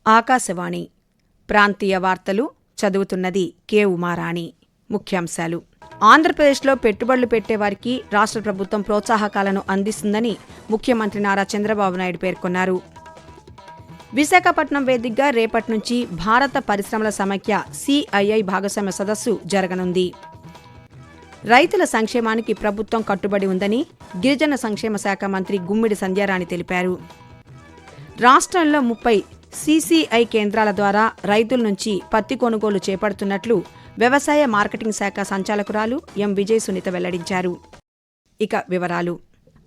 ఆకాశవాణి ప్రాంతీయ వార్తలు చదువుతున్నది కె ఉమారాణి. ముఖ్యాంశాలు: ఆంధ్రప్రదేశ్లో పెట్టుబడులు పెట్టేవారికి రాష్ట్ర ప్రభుత్వం ప్రోత్సాహకాలను అందిస్తుందని ముఖ్యమంత్రి నారా చంద్రబాబు నాయుడు పేర్కొన్నారు. విశాఖపట్నం వేదికగా రేపటి నుంచి భారత పరిశ్రమల సమైక్య సిఐఐ భాగస్వామ్య సదస్సు జరగనుంది. రైతుల సంక్షేమానికి ప్రభుత్వం కట్టుబడి ఉందని గిరిజన సంక్షేమ శాఖ మంత్రి గుమ్మిడి సంధ్యారాణి తెలిపారు. రాష్ట్రంలో 30 సిసిఐ కేంద్రాల ద్వారా రైతుల నుంచి పత్తి కొనుగోలు చేపడుతున్నట్లు వ్యవసాయ మార్కెటింగ్ శాఖ సంచాలకురాలు ఎం. విజయ సునీత వెల్లడించారు. ఇక వివరాలు: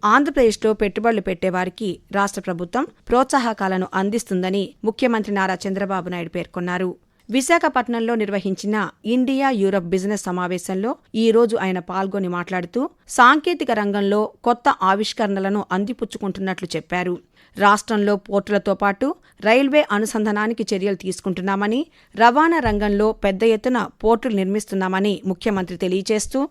ఆంధ్రప్రదేశ్లో పెట్టుబడులు పెట్టేవారికి రాష్ట్ర ప్రభుత్వం ప్రోత్సాహకాలను అందిస్తుందని ముఖ్యమంత్రి నారా చంద్రబాబు నాయుడు పేర్కొన్నారు. విశాఖపట్నంలో నిర్వహించిన ఇండియా యూరప్ బిజినెస్ సమావేశంలో ఈ రోజు ఆయన పాల్గొని మాట్లాడుతూ సాంకేతిక రంగంలో కొత్త ఆవిష్కరణలను అందిపుచ్చుకుంటున్నట్లు చెప్పారు. రాష్ట్రంలో పోర్టులతో పాటు రైల్వే అనుసంధానానికి చర్యలు తీసుకుంటున్నామని, రవాణా రంగంలో పెద్ద ఎత్తున పోర్టులు నిర్మిస్తున్నామని ముఖ్యమంత్రి తెలియజేస్తూ,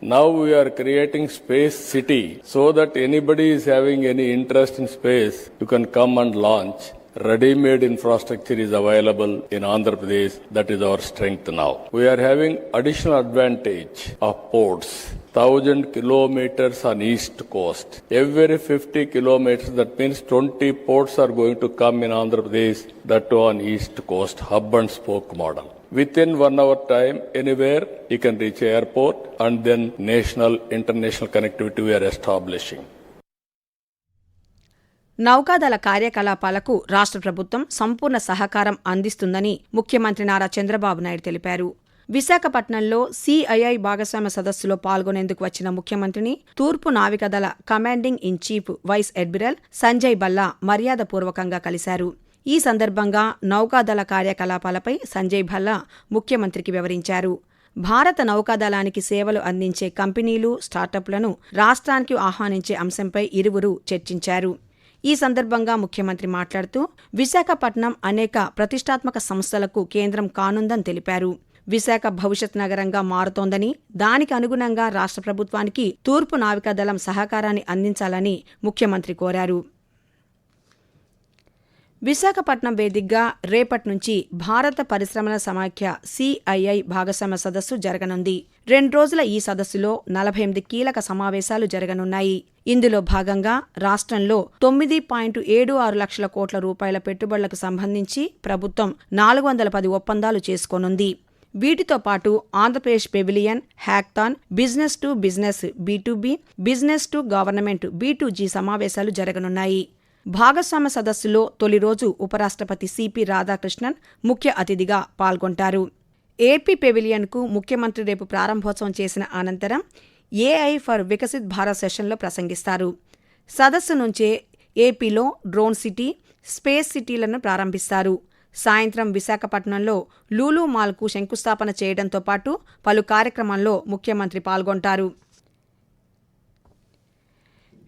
Now we are creating Space City so that anybody is having any interest in space, you can come and launch. Ready-made infrastructure is available in Andhra Pradesh. That is our strength now. We are having additional advantage of ports. 1,000 kilometers on east coast. Every 50 kilometers, that means 20 ports are going to come in Andhra Pradesh, that too on east coast, hub and spoke model. Within 1 hour time, anywhere you can reach airport, and then national, international connectivity we are establishing. నౌకాదళ కార్యకలాపాలకు రాష్ట్ర ప్రభుత్వం సంపూర్ణ సహకారం అందిస్తుందని ముఖ్యమంత్రి నారా చంద్రబాబు నాయుడు తెలిపారు. విశాఖపట్నంలో CII భాగస్వామ్య సదస్సులో పాల్గొనేందుకు వచ్చిన ముఖ్యమంత్రిని తూర్పు నావికాదళ commanding in chief vice admiral Sanjay Bhalla మర్యాదపూర్వకంగా కలిశారు. ఈ సందర్భంగా నౌకాదళ కార్యకలాపాలపై సంజయ్ భల్లా ముఖ్యమంత్రికి వివరించారు. భారత నౌకాదళానికి సేవలు అందించే కంపెనీలు, స్టార్టప్లను రాష్ట్రానికి ఆహ్వానించే అంశంపై ఇరువురు చర్చించారు. ఈ సందర్భంగా ముఖ్యమంత్రి మాట్లాడుతూ విశాఖపట్నం అనేక ప్రతిష్టాత్మక సంస్థలకు కేంద్రం కానుందని తెలిపారు. విశాఖ భవిష్యత్ నగరంగా మారుతోందని, దానికి అనుగుణంగా రాష్ట్ర ప్రభుత్వానికి తూర్పు నావికాదళం సహకారాన్ని అందించాలని ముఖ్యమంత్రి కోరారు. విశాఖపట్నం వేదికగా రేపటి నుంచి భారత పరిశ్రమల సమాఖ్య సిఐఐ భాగస్వామ్య సదస్సు జరగనుంది. 2 రోజుల ఈ సదస్సులో 48 కీలక సమావేశాలు జరగనున్నాయి. ఇందులో భాగంగా రాష్ట్రంలో 9.76 లక్షల కోట్ల రూపాయల పెట్టుబడులకు సంబంధించి ప్రభుత్వం 410 ఒప్పందాలు చేసుకోనుంది. వీటితో పాటు Andhra Pradesh pavilion, hackathon, business to business B2B, business to government B2G సమావేశాలు జరగనున్నాయి. భాగస్వామ్య సదస్సులో తొలి రోజు ఉపరాష్ట్రపతి సిపి రాధాకృష్ణన్ ముఖ్య అతిథిగా పాల్గొంటారు. ఏపీ పెవిలియన్కు ముఖ్యమంత్రి రేపు ప్రారంభోత్సవం చేసిన అనంతరం ఏఐ ఫర్ వికసిత్ భారత్ సెషన్లో ప్రసంగిస్తారు. సదస్సు నుంచే ఏపీలో డ్రోన్ సిటీ, స్పేస్ సిటీలను ప్రారంభిస్తారు. సాయంత్రం విశాఖపట్నంలో లూలు మాల్కు శంకుస్థాపన చేయడంతో పాటు పలు కార్యక్రమాల్లో ముఖ్యమంత్రి పాల్గొంటారు.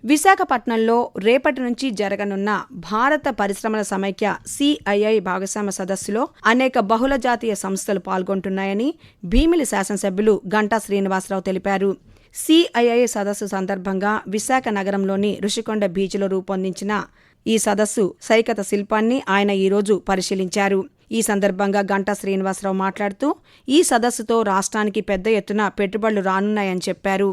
విశాఖపట్నంలో రేపటి నుంచి జరగనున్న భారత పరిశ్రమల సమైక్య సిఐఐ భాగస్వామ్య సదస్సులో అనేక బహుళజాతీయ సంస్థలు పాల్గొంటున్నాయని భీమిలి శాసనసభ్యులు గంటా శ్రీనివాసరావు తెలిపారు. సిఐఐ సదస్సు సందర్భంగా విశాఖ నగరంలోని రుషికొండ బీచ్లో రూపొందించిన ఈ సదస్సు సైకత శిల్పాన్ని ఆయన ఈరోజు పరిశీలించారు. ఈ సందర్భంగా గంటా శ్రీనివాసరావు మాట్లాడుతూ ఈ సదస్సుతో రాష్ట్రానికి పెద్ద ఎత్తున పెట్టుబడులు రానున్నాయని చెప్పారు.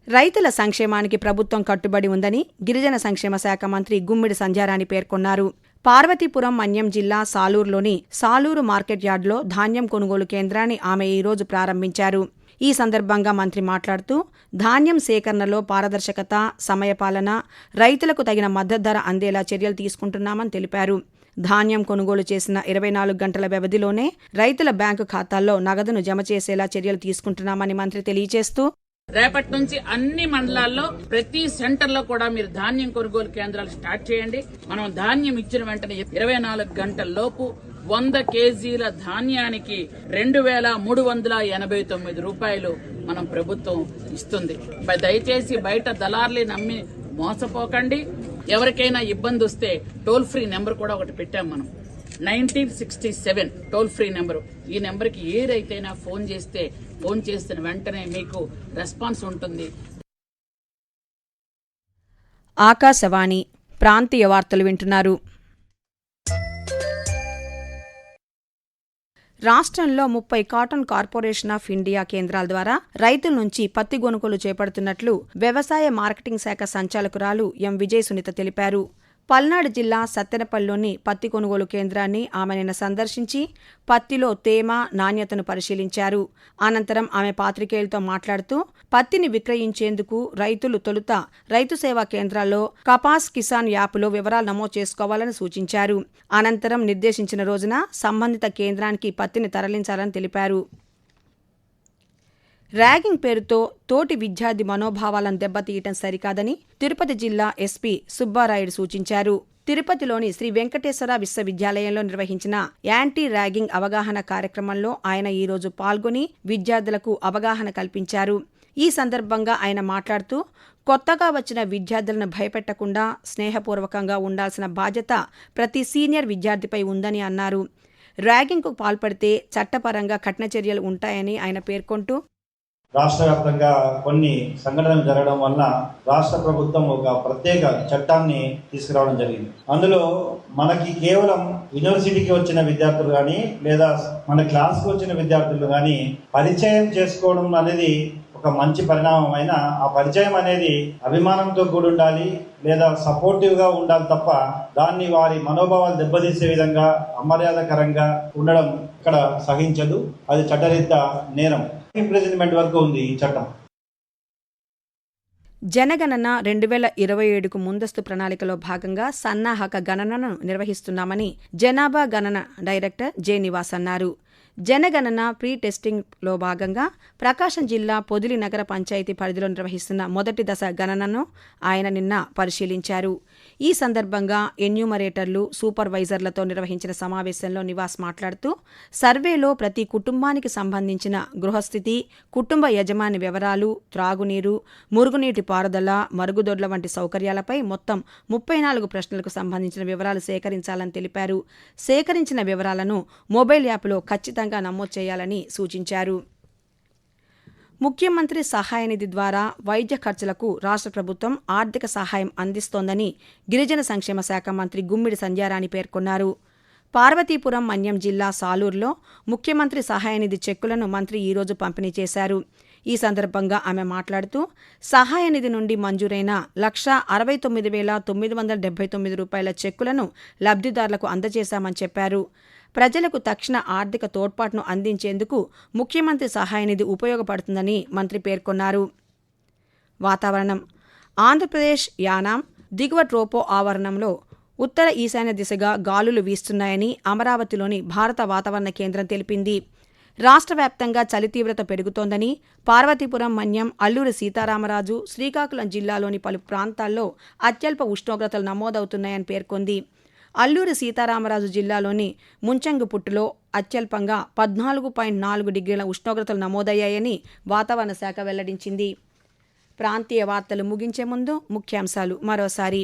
రైతుల సంక్షేమానికి ప్రభుత్వం కట్టుబడి ఉందని గిరిజన సంక్షేమ శాఖ మంత్రి గుమ్మిడి సంధ్యారాణి పేర్కొన్నారు. పార్వతీపురం మన్యం జిల్లా సాలూరులోని సాలూరు మార్కెట్ యార్డులో ధాన్యం కొనుగోలు కేంద్రాన్ని ఆమె ఈరోజు ప్రారంభించారు. ఈ సందర్భంగా మంత్రి మాట్లాడుతూ ధాన్యం సేకరణలో పారదర్శకత, సమయపాలన, రైతులకు తగిన మద్దతు ధర అందేలా చర్యలు తీసుకుంటున్నామని తెలిపారు. ధాన్యం కొనుగోలు చేసిన 24 గంటల వ్యవధిలోనే రైతుల బ్యాంకు ఖాతాల్లో నగదును జమ చేసేలా చర్యలు తీసుకుంటున్నామని మంత్రి తెలియజేస్తూ, రేపటి నుంచి అన్ని మండలాల్లో ప్రతి సెంటర్ లో కూడా మీరు ధాన్యం కొనుగోలు కేంద్రాలు స్టార్ట్ చేయండి. మనం ధాన్యం ఇచ్చిన వెంటనే 24 గంటల లోపు 100 కేజీల ధాన్యానికి 2,389 రూపాయలు మనం ప్రభుత్వం ఇస్తుంది. దయచేసి బయట దళార్లు నమ్మి మోసపోకండి. ఎవరికైనా ఇబ్బంది వస్తే టోల్ ఫ్రీ నెంబర్ కూడా ఒకటి పెట్టాం మనం, 1967 టోల్ ఫ్రీ నెంబరు. ఈ నెంబర్కి ఏ రైతైనా ఫోన్ చేసిన వెంటనే మీకు రెస్పాన్స్ ఉంటుంది. ఆకాశవాణి ప్రాంతీయ వార్తలు వింటున్నారు. రాష్ట్రంలో 30 కాటన్ కార్పొరేషన్ ఆఫ్ ఇండియా కేంద్రాల ద్వారా రైతుల నుంచి పత్తి కొనుగోలు చేపడుతున్నట్లు వ్యవసాయ మార్కెటింగ్ శాఖ సంచాలకురాలు ఎం. విజయ సునీత తెలిపారు. పల్నాడు జిల్లా సత్తెనపల్లిలోని పత్తి కొనుగోలు కేంద్రాన్ని ఆమె నిన్న సందర్శించి పత్తిలో తేమ, నాణ్యతను పరిశీలించారు. అనంతరం ఆమె పాత్రికేయులతో మాట్లాడుతూ పత్తిని విక్రయించేందుకు రైతులు తొలుత రైతు సేవా కేంద్రాల్లో కపాస్ కిసాన్ యాప్లో వివరాలు నమోదు చేసుకోవాలని సూచించారు. అనంతరం నిర్దేశించిన రోజున సంబంధిత కేంద్రానికి పత్తిని తరలించాలని తెలిపారు. ర్యాగింగ్ పేరుతో తోటి విద్యార్థి మనోభావాలను దెబ్బతీయటం సరికాదని తిరుపతి జిల్లా ఎస్పీ సుబ్బారాయుడు సూచించారు. తిరుపతిలోని శ్రీ వెంకటేశ్వర విశ్వవిద్యాలయంలో నిర్వహించిన యాంటీ ర్యాగింగ్ అవగాహన కార్యక్రమంలో ఆయన ఈరోజు పాల్గొని విద్యార్థులకు అవగాహన కల్పించారు. ఈ సందర్భంగా ఆయన మాట్లాడుతూ కొత్తగా వచ్చిన విద్యార్థులను భయపెట్టకుండా స్నేహపూర్వకంగా ఉండాల్సిన బాధ్యత ప్రతి సీనియర్ విద్యార్థిపై ఉందని అన్నారు. ర్యాగింగ్కు పాల్పడితే చట్టపరంగా కఠిన చర్యలు ఉంటాయని ఆయన పేర్కొంటూ రాష్ట్ర వ్యాప్తంగా కొన్ని సంఘటనలు జరగడం వల్ల రాష్ట్ర ప్రభుత్వం ఒక ప్రత్యేక చట్టాన్ని తీసుకురావడం జరిగింది. అందులో మనకి కేవలం యూనివర్సిటీకి వచ్చిన విద్యార్థులు కానీ లేదా మన క్లాస్కి వచ్చిన విద్యార్థులు కానీ పరిచయం చేసుకోవడం అనేది ఒక మంచి పరిణామం. అయినా ఆ పరిచయం అనేది అభిమానంతో కూడి ఉండాలి లేదా సపోర్టివ్గా ఉండాలి తప్ప దాన్ని వారి మనోభావాలు దెబ్బతీసే విధంగా అమర్యాదకరంగా ఉండడం ఇక్కడ సహించదు. అది చట్టరీత్యా నేరం. ఇంప్రిజన్మెంట్ వరకు ఉంది ఈ చట్టం. జనగణన 2027కు ముందస్తు ప్రణాళికలో భాగంగా సన్నాహక గణనను నిర్వహిస్తున్నామని జనాభా గణన డైరెక్టర్ జె. నివాస్ అన్నారు. జనగణన ప్రీ టెస్టింగ్లో భాగంగా ప్రకాశం జిల్లా పొదిలి నగర పంచాయతీ పరిధిలో నిర్వహిస్తున్న మొదటి దశ గణనను ఆయన నిన్న పరిశీలించారు. ఈ సందర్భంగా ఎన్యూమరేటర్లు, సూపర్వైజర్లతో నిర్వహించిన సమావేశంలో నివాస్ మాట్లాడుతూ సర్వేలో ప్రతి కుటుంబానికి సంబంధించిన గృహస్థితి, కుటుంబ యజమాని వివరాలు, త్రాగునీరు, మురుగునీటి పారుదల, మరుగుదొడ్ల వంటి సౌకర్యాలపై మొత్తం 34 ప్రశ్నలకు సంబంధించిన వివరాలు సేకరించాలని తెలిపారు. సేకరించిన వివరాలను మొబైల్ యాప్లో ఖచ్చితంగా నమోదు చేయాలని సూచించారు. ముఖ్యమంత్రి సహాయ నిధి ద్వారా వైద్య ఖర్చులకు రాష్ట్ర ప్రభుత్వం ఆర్థిక సహాయం అందిస్తోందని గిరిజన సంక్షేమ శాఖ మంత్రి గుమ్మిడి సంధ్యారాణి పేర్కొన్నారు. పార్వతీపురం మన్యం జిల్లా సాలూరులో ముఖ్యమంత్రి సహాయ నిధి చెక్కులను మంత్రి ఈరోజు పంపిణీ చేశారు. ఈ సందర్భంగా ఆమె మాట్లాడుతూ సహాయ నిధి నుండి మంజూరైన 1,69,979 రూపాయల చెక్కులను లబ్ధిదారులకు అందజేశామని చెప్పారు. ప్రజలకు తక్షణ ఆర్థిక తోడ్పాటును అందించేందుకు ముఖ్యమంత్రి సహాయ నిధి ఉపయోగపడుతుందని మంత్రి పేర్కొన్నారు. వాతావరణం. ఆంధ్రప్రదేశ్ యానాం దిగువ ట్రోపో ఆవరణంలో ఉత్తర ఈశాన్య దిశగా గాలులు వీస్తున్నాయని అమరావతిలోని భారత వాతావరణ కేంద్రం తెలిపింది. రాష్ట్ర వ్యాప్తంగా చలి తీవ్రత పెరుగుతోందని, పార్వతీపురం మన్యం, అల్లూరి సీతారామరాజు, శ్రీకాకుళం జిల్లాలోని పలు ప్రాంతాల్లో అత్యల్ప ఉష్ణోగ్రతలు నమోదవుతున్నాయని పేర్కొంది. అల్లూరి సీతారామరాజు జిల్లాలోని ముంచంగిపుట్టులో అత్యల్పంగా 14.4 డిగ్రీల ఉష్ణోగ్రతలు నమోదయ్యాయని వాతావరణ శాఖ వెల్లడించింది. ప్రాంతీయ వార్తలు ముగించే ముందు ముఖ్యాంశాలు మరోసారి.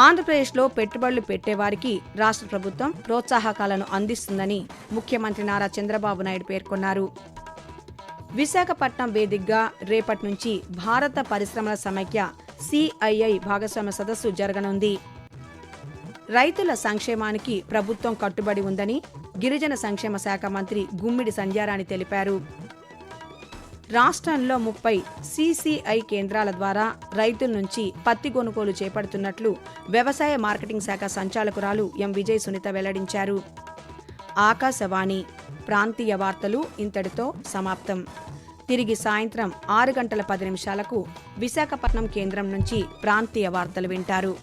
ఆంధ్రప్రదేశ్లో పెట్టుబడులు పెట్టేవారికి రాష్ట్ర ప్రభుత్వం ప్రోత్సాహకాలను అందిస్తుందని ముఖ్యమంత్రి నారా చంద్రబాబు నాయుడు పేర్కొన్నారు. విశాఖపట్నం వేదికగా రేపటి నుంచి భారత పరిశ్రమల సమైక్య CII భాగస్వామ్య సదస్సు జరగనుంది. రైతుల సంక్షేమానికి ప్రభుత్వం కట్టుబడి ఉందని గిరిజన సంక్షేమ శాఖ మంత్రి గుమ్మిడి సంధ్యారాణి తెలిపారు. రాష్ట్రంలో 30 CCI కేంద్రాల ద్వారా రైతుల నుంచి పత్తి కొనుగోలు చేపడుతున్నట్లు వ్యవసాయ మార్కెటింగ్ శాఖ సంచాలకురాలు ఎం. విజయ సునీత వెల్లడించారు. ఆకాశవాణి ప్రాంతీయ వార్తలు ఇంతటితో సమాప్తం. తిరిగి సాయంత్రం 6 గంటల 10 నిమిషాలకు విశాఖపట్నం కేంద్రం నుంచి ప్రాంతీయ వార్తలు వింటారు.